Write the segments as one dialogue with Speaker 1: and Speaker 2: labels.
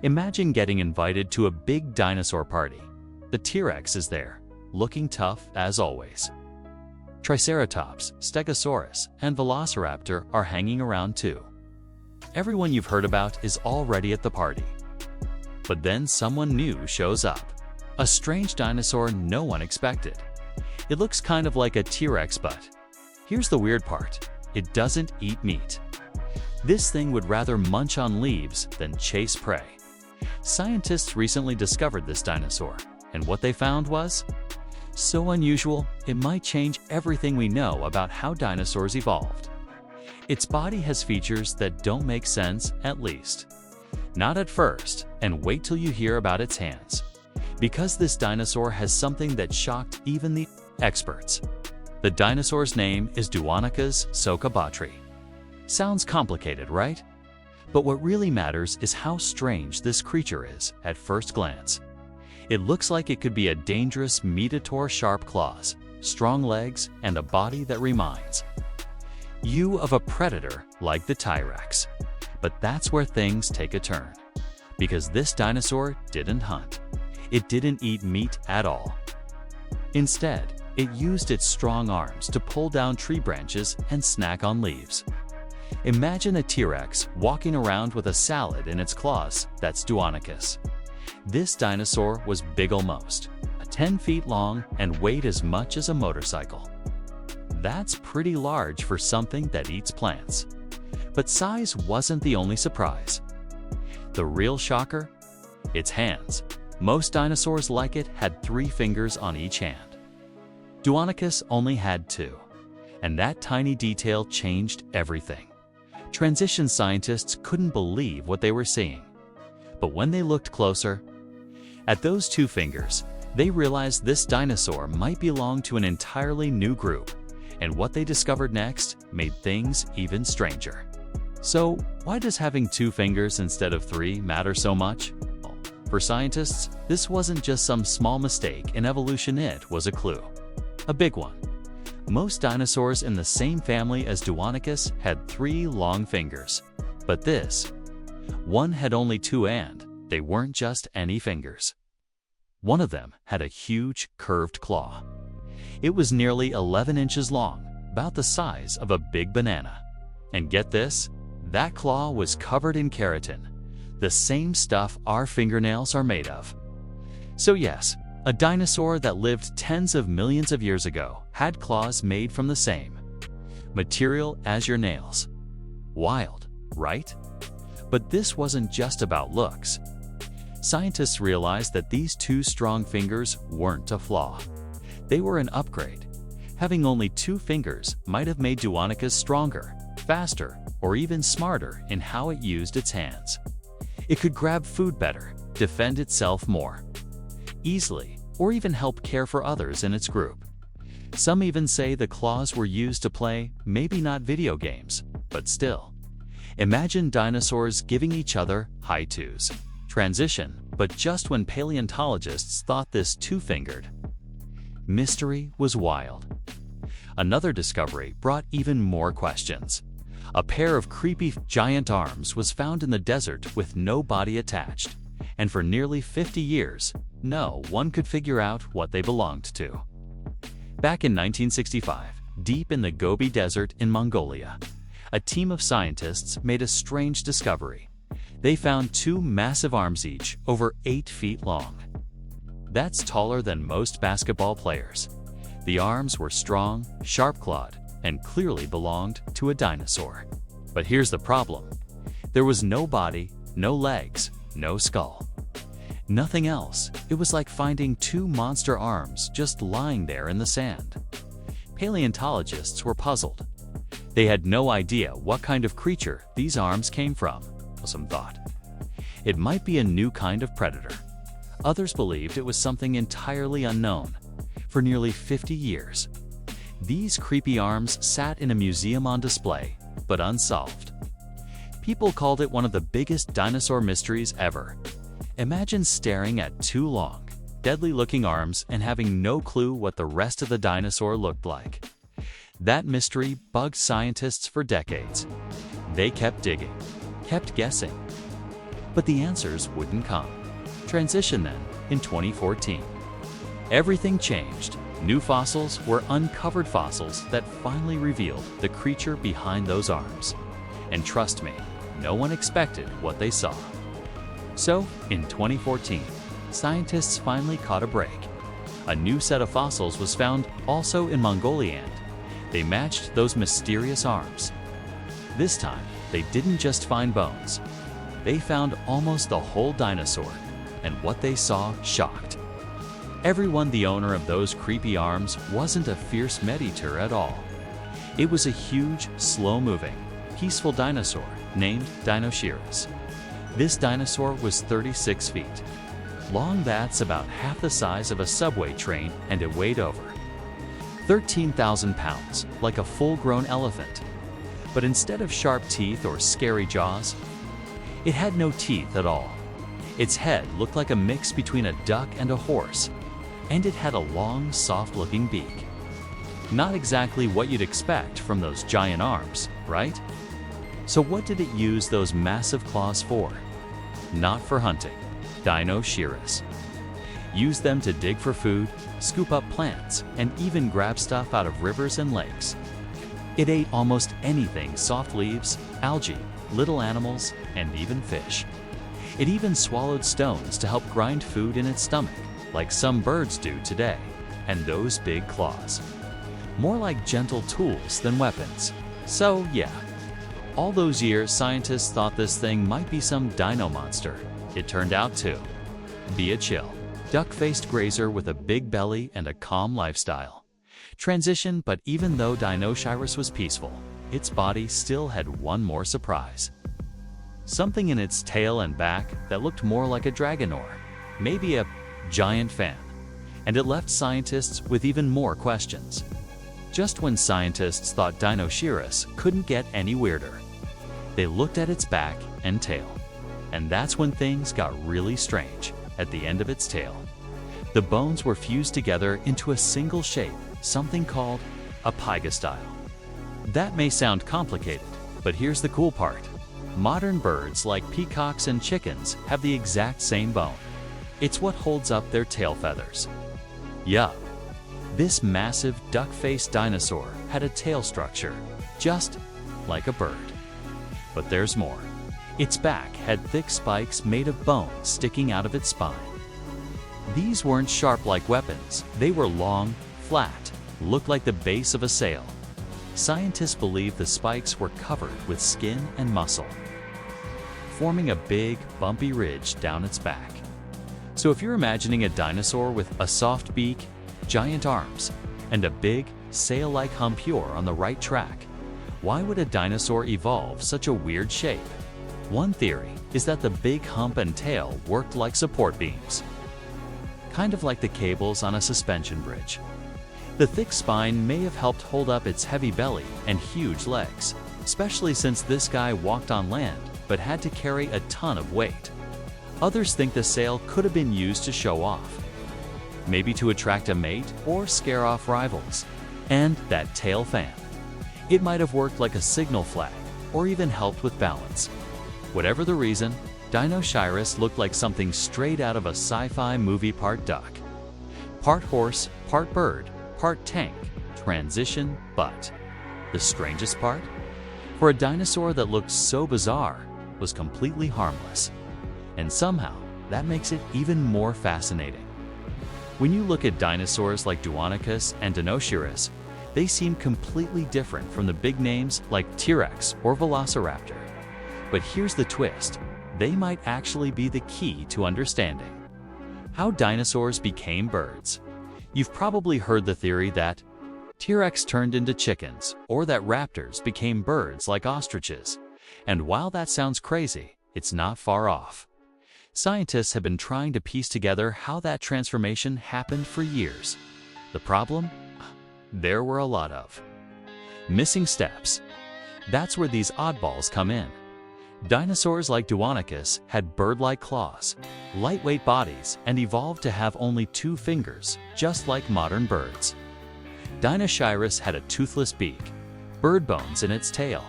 Speaker 1: Imagine getting invited to a big dinosaur party. The T-Rex is there, looking tough as always. Triceratops, Stegosaurus, and Velociraptor are hanging around too. Everyone you've heard about is already at the party. But then someone new shows up. A strange dinosaur no one expected. It looks kind of like a T-Rex, but here's the weird part. It doesn't eat meat. This thing would rather munch on leaves than chase prey. Scientists recently discovered this dinosaur, and what they found was so unusual, it might change everything we know about how dinosaurs evolved. Its body has features that don't make sense, at least. Not at first, and wait till you hear about its hands. Because this dinosaur has something that shocked even the experts. The dinosaur's name is Duonicas sakubatri. Sounds complicated, right? But what really matters is how strange this creature is at first glance. It looks like it could be a dangerous meatator, sharp claws, strong legs, and a body that reminds you of a predator like the T-Rex. But that's where things take a turn. Because this dinosaur didn't hunt. It didn't eat meat at all. Instead, it used its strong arms to pull down tree branches and snack on leaves. Imagine a T-Rex walking around with a salad in its claws. That's Duonicas. This dinosaur was big, almost 10 feet long, and weighed as much as a motorcycle. That's pretty large for something that eats plants. But size wasn't the only surprise. The real shocker? Its hands. Most dinosaurs like it had 3 fingers on each hand. Duonicas only had 2. And that tiny detail changed everything. Transition scientists couldn't believe what they were seeing. But when they looked closer at those 2 fingers, they realized this dinosaur might belong to an entirely new group. And what they discovered next made things even stranger. So, why does having 2 fingers instead of 3 matter so much? For scientists, this wasn't just some small mistake in evolution, it was a clue. A big one. Most dinosaurs in the same family as Duonicas had 3 long fingers. But this one had only 2, and they weren't just any fingers. One of them had a huge, curved claw. It was nearly 11 inches long, about the size of a big banana. And get this, that claw was covered in keratin, the same stuff our fingernails are made of. So yes, a dinosaur that lived tens of millions of years ago had claws made from the same material as your nails. Wild, right? But this wasn't just about looks. Scientists realized that these 2 strong fingers weren't a flaw. They were an upgrade. Having only 2 fingers might have made Duonicas stronger, faster, or even smarter in how it used its hands. It could grab food better, defend itself more easily, or even help care for others in its group. Some even say the claws were used to play, maybe not video games, but still. Imagine dinosaurs giving each other high twos. Transition, but just when paleontologists thought this 2-fingered mystery was wild. Another discovery brought even more questions. A pair of creepy giant arms was found in the desert with no body attached, and for nearly 50 years, no one could figure out what they belonged to. Back in 1965, deep in the Gobi Desert in Mongolia, a team of scientists made a strange discovery. They found 2 massive arms, each over 8 feet long. That's taller than most basketball players. The arms were strong, sharp-clawed, and clearly belonged to a dinosaur. But here's the problem. There was no body, no legs, no skull. Nothing else. It was like finding 2 monster arms just lying there in the sand. Paleontologists were puzzled. They had no idea what kind of creature these arms came from. Some thought it might be a new kind of predator. Others believed it was something entirely unknown. For nearly 50 years, these creepy arms sat in a museum on display, but unsolved. People called it one of the biggest dinosaur mysteries ever. Imagine staring at 2 long, deadly-looking arms and having no clue what the rest of the dinosaur looked like. That mystery bugged scientists for decades. They kept digging, kept guessing. But the answers wouldn't come. Transition then, in 2014. Everything changed. New fossils were uncovered fossils that finally revealed the creature behind those arms. And trust me, no one expected what they saw. So, in 2014, scientists finally caught a break. A new set of fossils was found also in Mongolia, and they matched those mysterious arms. This time, they didn't just find bones. They found almost the whole dinosaur, and what they saw shocked. Everyone, the owner of those creepy arms wasn't a fierce meat-eater at all. It was a huge, slow-moving, peaceful dinosaur named Dinosaurus. This dinosaur was 36 feet long. That's about half the size of a subway train, and it weighed over 13,000 pounds, like a full-grown elephant. But instead of sharp teeth or scary jaws, it had no teeth at all. Its head looked like a mix between a duck and a horse, and it had a long, soft-looking beak. Not exactly what you'd expect from those giant arms, right? So what did it use those massive claws for? Not for hunting. Dinosaurus used them to dig for food, scoop up plants, and even grab stuff out of rivers and lakes. It ate almost anything: soft leaves, algae, little animals, and even fish. It even swallowed stones to help grind food in its stomach, like some birds do today. And those big claws, more like gentle tools than weapons. So yeah, all those years scientists thought this thing might be some dino monster. It turned out to be a chill, duck-faced grazer with a big belly and a calm lifestyle. Transition. But even though Dinosaurus was peaceful, its body still had one more surprise. Something in its tail and back that looked more like a dragon, or maybe a giant fan. And it left scientists with even more questions. Just when scientists thought Dinosaurus couldn't get any weirder, they looked at its back and tail. And that's when things got really strange. At the end of its tail, the bones were fused together into a single shape, something called a pygostyle. That may sound complicated, but here's the cool part. Modern birds like peacocks and chickens have the exact same bone. It's what holds up their tail feathers. Yup. This massive duck-faced dinosaur had a tail structure, just like a bird. But there's more. Its back had thick spikes made of bone sticking out of its spine. These weren't sharp like weapons. They were long, flat, looked like the base of a sail. Scientists believe the spikes were covered with skin and muscle, forming a big, bumpy ridge down its back. So if you're imagining a dinosaur with a soft beak, giant arms, and a big, sail-like hump, you're on the right track. Why would a dinosaur evolve such a weird shape? One theory is that the big hump and tail worked like support beams, kind of like the cables on a suspension bridge. The thick spine may have helped hold up its heavy belly and huge legs, especially since this guy walked on land but had to carry a ton of weight. Others think the sail could have been used to show off, maybe to attract a mate or scare off rivals. And that tail fan, it might have worked like a signal flag or even helped with balance. Whatever the reason, Dinosaurus looked like something straight out of a sci-fi movie. Part duck, part horse, part bird, part tank. Transition. But the strangest part? For a dinosaur that looked so bizarre, was completely harmless. And somehow, that makes it even more fascinating. When you look at dinosaurs like Duonicas and Dinosaurus, they seem completely different from the big names like T-Rex or Velociraptor. But here's the twist. They might actually be the key to understanding how dinosaurs became birds. You've probably heard the theory that T-Rex turned into chickens, or that raptors became birds like ostriches. And while that sounds crazy, it's not far off. Scientists have been trying to piece together how that transformation happened for years. The problem? There were a lot of missing steps. That's where these oddballs come in. Dinosaurs like Duonicas had bird-like claws, lightweight bodies, and evolved to have only 2 fingers, just like modern birds. Dinosaurus had a toothless beak, bird bones in its tail,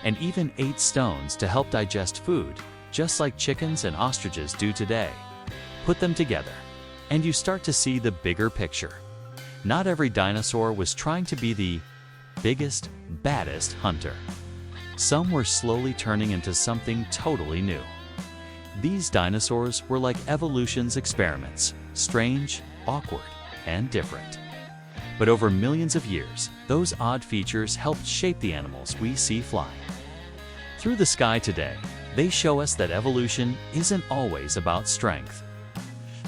Speaker 1: and even ate stones to help digest food, just like chickens and ostriches do today. Put them together, and you start to see the bigger picture. Not every dinosaur was trying to be the biggest, baddest hunter. Some were slowly turning into something totally new. These dinosaurs were like evolution's experiments, strange, awkward, and different. But over millions of years, those odd features helped shape the animals we see flying. Through the sky today, they show us that evolution isn't always about strength.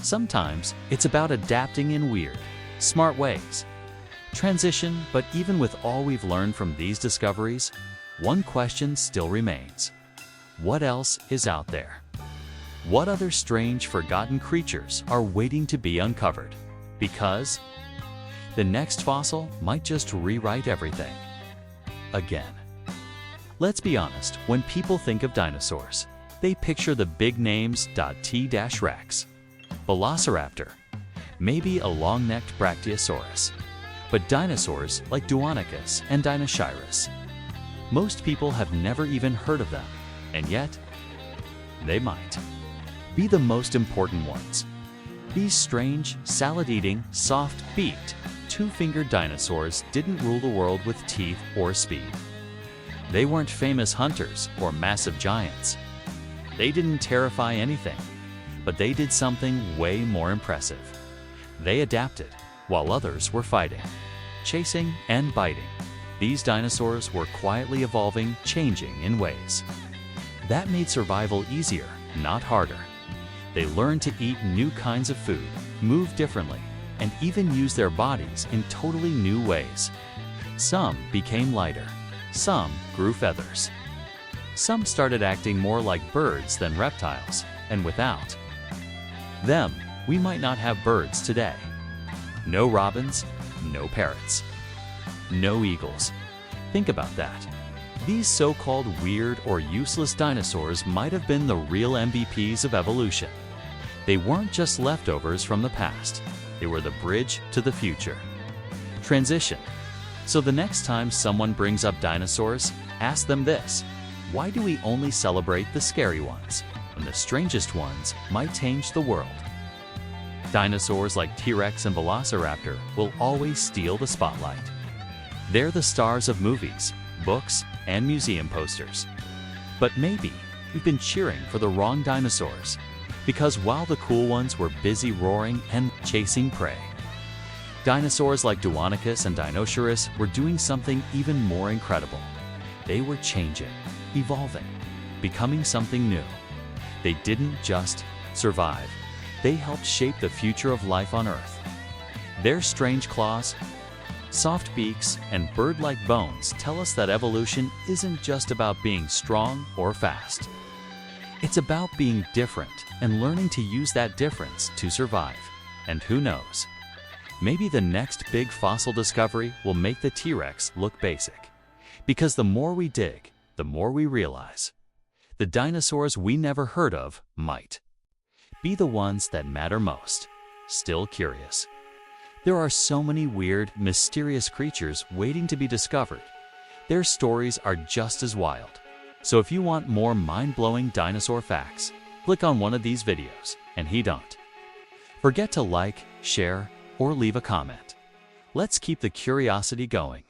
Speaker 1: Sometimes it's about adapting in weird, smart ways. Transition, but even with all we've learned from these discoveries, one question still remains. What else is out there? What other strange, forgotten creatures are waiting to be uncovered? Because the next fossil might just rewrite everything. Again. Let's be honest, when people think of dinosaurs, they picture the big names T-Rex, Velociraptor, maybe a long-necked Brachiosaurus, but dinosaurs like Duonicas and Dinosaurus. Most people have never even heard of them, and yet, they might be the most important ones. These strange, salad-eating, soft-beaked, two-fingered dinosaurs didn't rule the world with teeth or speed. They weren't famous hunters or massive giants. They didn't terrify anything, but they did something way more impressive. They adapted, while others were fighting, chasing, and biting. These dinosaurs were quietly evolving, changing in ways that made survival easier, not harder. They learned to eat new kinds of food, move differently, and even use their bodies in totally new ways. Some became lighter. Some grew feathers. Some started acting more like birds than reptiles, and without them, we might not have birds today. No robins, no parrots, no eagles. Think about that. These so-called weird or useless dinosaurs might have been the real MVPs of evolution. They weren't just leftovers from the past. They were the bridge to the future. Transition. So the next time someone brings up dinosaurs, ask them this: why do we only celebrate the scary ones, when the strangest ones might change the world? Dinosaurs like T-Rex and Velociraptor will always steal the spotlight. They're the stars of movies, books, and museum posters. But maybe we've been cheering for the wrong dinosaurs, because while the cool ones were busy roaring and chasing prey, dinosaurs like Duonicas and Dinosaurus were doing something even more incredible. They were changing, evolving, becoming something new. They didn't just survive. They helped shape the future of life on Earth. Their strange claws, soft beaks, and bird-like bones tell us that evolution isn't just about being strong or fast. It's about being different and learning to use that difference to survive. And who knows? Maybe the next big fossil discovery will make the T-Rex look basic. Because the more we dig, the more we realize the dinosaurs we never heard of might be the ones that matter most. Still curious. There are so many weird, mysterious creatures waiting to be discovered. Their stories are just as wild. So if you want more mind-blowing dinosaur facts, click on one of these videos, and don't forget to like, share, or leave a comment. Let's keep the curiosity going.